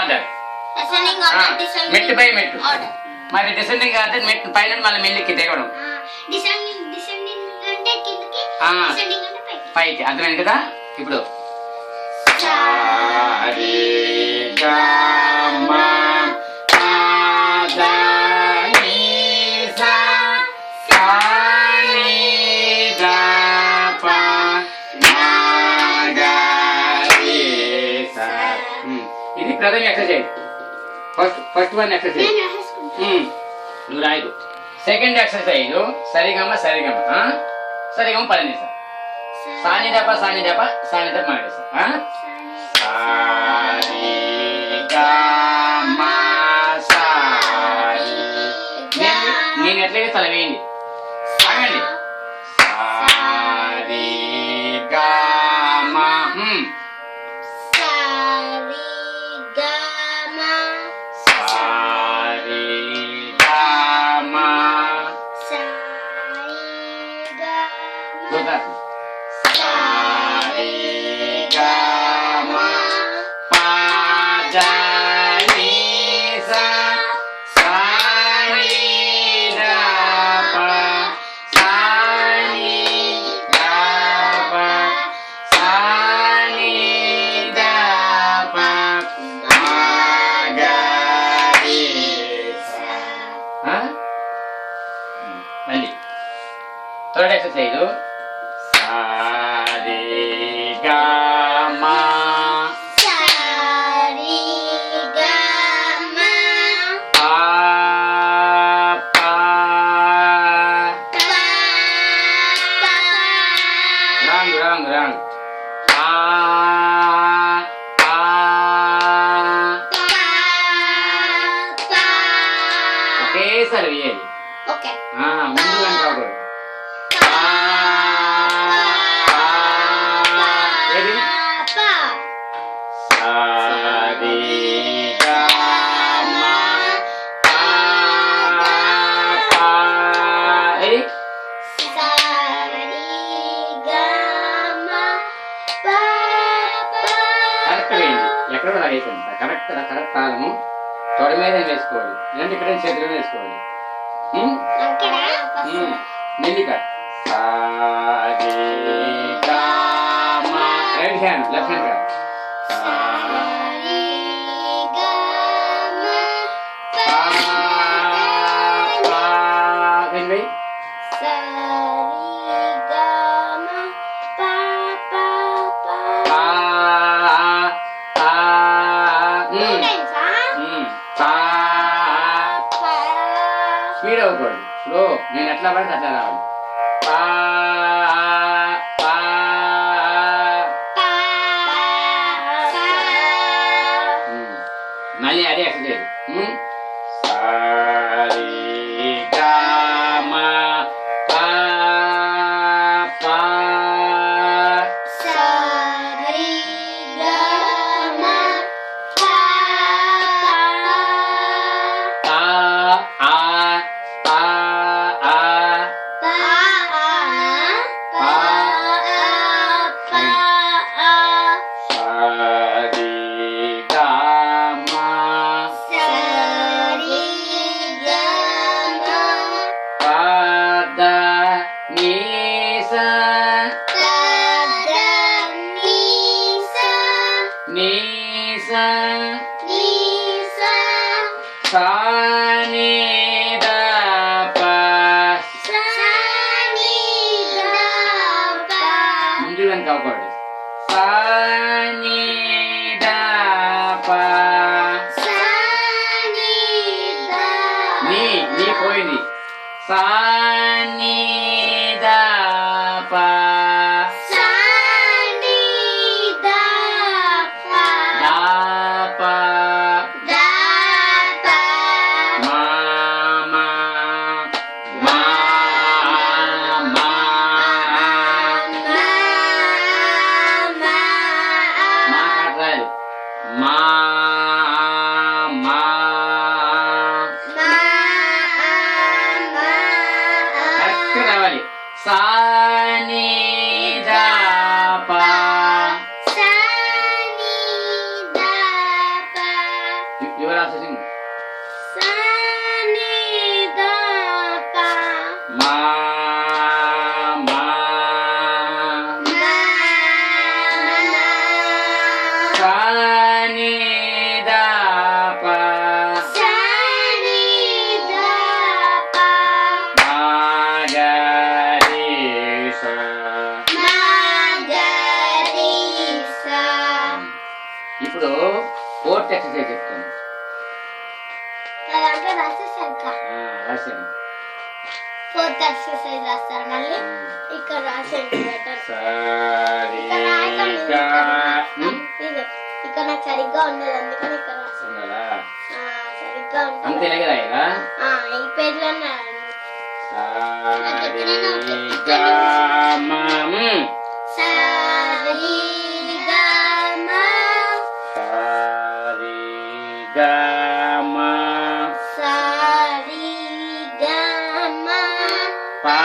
Order, మెట్టు పై మెట్టు. మరి డిసెండింగ్ ఆర్డర్ మెట్టు పైన మళ్ళీ మెల్లికి దిగడం, పైకి. అర్థమైంది కదా? ఇప్పుడు ఇది ప్రథమ ఎక్సర్సైజ్. ఫస్ట్ వన్ ఎక్సర్సైజ్ నువ్వు రాయకు. సెకండ్ ఎక్సర్సైజ్ సరిగమ సరిగమ సరిగమ పని సార్. సాని దప సాని దప సాని దప మాడేసా. నేను ఎట్లయితే తల వేయండి, ఆగండి. మళ్ళీ థర్డ్ ఎక్సర్సైజ్ రాంగ్ ఒకేసారి వేయాలి. ముందు కాకూడదు. ఎక్కడ అయిపోయింది కరెక్ట్ తాళము తొడ మీద వేసుకోవాలి, లేదంటే ఇక్కడ చేతిలో వేసుకోవాలి. మెల్లిక రైట్ హ్యాండ్ లెఫ్ట్ హ్యాండ్ కాదు. స్పీడ్ అవ్వకూడదు, స్లో. నేను ఎట్లా పడితే అట్లా రావాలి. మళ్ళీ అదే ఎక్సర్సైజ్. ముందుగా కాకూడదు. నీ పోయింది. కరెక్ట్ రావాలి. Your also Singh. మా మా సాని దా పా మా గా రి సా. ఇప్పుడు ఫోర్త్ ఎక్సర్సైజ్ చెప్తాను. రాశాను. ఫోర్త్ ఎక్సర్సైజ్ రాస్తారు మళ్ళీ ఇక్కడ రాసేది బెటర్. ఇక్కడ నాకు సరిగ్గా ఉండదు అందుకని ఇక్కడ రాసాను. సరిగ్గా ఉంటుంది అంతే రాయాలా? ఈ పేజ్ లోనే పా